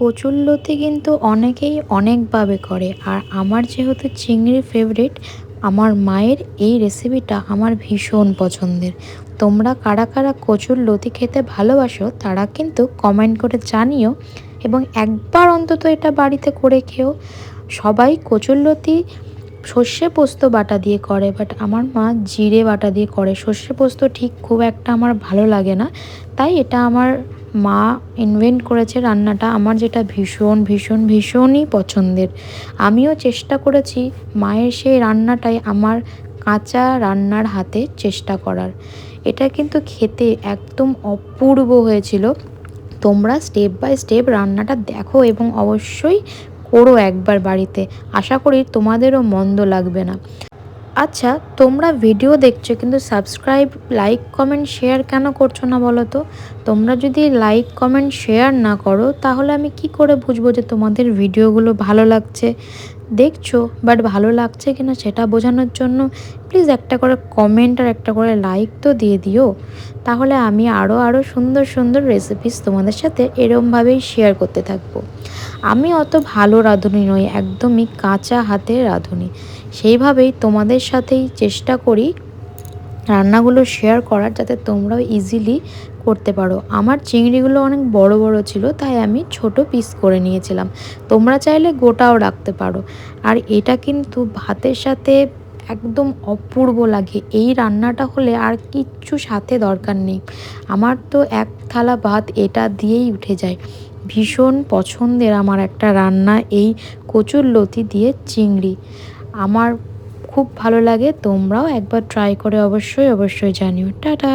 কচুরলতি কিন্তু অনেকেই অনেকভাবে করে, আর আমার যেহেতু চিংড়ি ফেভারিট, আমার মায়ের এই রেসিপিটা আমার ভীষণ পছন্দের। তোমরা কারা কারা কচুরলতি খেতে ভালোবাসো তারা কিন্তু কমেন্ট করে জানিও, এবং একবার অন্তত এটা বাড়িতে করে খেও। সবাই কচুরলতি সর্ষে পোস্ত বাটা দিয়ে করে, বাট আমার মা জিরে বাটা দিয়ে করে। সর্ষে পোস্ত ঠিক খুব একটা আমার ভালো লাগে না, তাই এটা আমার মা ইনভেন্ট করেছে রান্নাটা, আমার যেটা ভীষণ ভীষণ ভীষণই পছন্দের। আমিও চেষ্টা করেছি মায়ের সেই রান্নাটাই আমার কাঁচা রান্নার হাতে চেষ্টা করার। এটা কিন্তু খেতে একদম অপূর্ব হয়েছিল। তোমরা স্টেপ বাই স্টেপ রান্নাটা দেখো এবং অবশ্যই করো একবার বাড়িতে। আশা করি তোমাদেরও মন্দ লাগবে না। আচ্ছা, তোমরা ভিডিও দেখছো কিন্তু সাবস্ক্রাইব, লাইক, কমেন্ট, শেয়ার কেন করছো না বলো তো? তোমরা যদি লাইক, কমেন্ট, শেয়ার না করো তাহলে আমি কি করে বুঝবো যে তোমাদের ভিডিওগুলো ভালো লাগছে? দেখছো বাট ভালো লাগছে কিনা সেটা বোঝানোর জন্য প্লিজ একটা করে কমেন্ট আর একটা করে লাইক তো দিয়ে দিও। তাহলে আমি আরও আরও সুন্দর সুন্দর রেসিপিস তোমাদের সাথে এরমভাবেই শেয়ার করতে থাকবো। আমি অত ভালো রাঁধুনি নই, একদমই কাঁচা হাতের রাঁধুনি। সেইভাবেই তোমাদের সাথেই চেষ্টা করি রান্নাগুলো শেয়ার করার, যাতে তোমরাও ইজিলি করতে পারো। আমার চিংড়িগুলো অনেক বড় বড় ছিল, তাই আমি ছোট পিস করে নিয়েছিলাম। তোমরা চাইলে গোটাও রাখতে পারো। আর এটা কিন্তু ভাতের সাথে একদম অপূর্ব লাগে। এই রান্নাটা হলে আর কিচ্ছু সাথে দরকার নেই। আমার তো এক থালা ভাত এটা দিয়েই উঠে যায়। ভীষণ পছন্দের আমার একটা রান্না এই কচুরলতি দিয়ে চিংড়ি। আমার খুব ভালো লাগে। তোমরাও একবার ট্রাই করে অবশ্যই অবশ্যই জানিও। টাটা।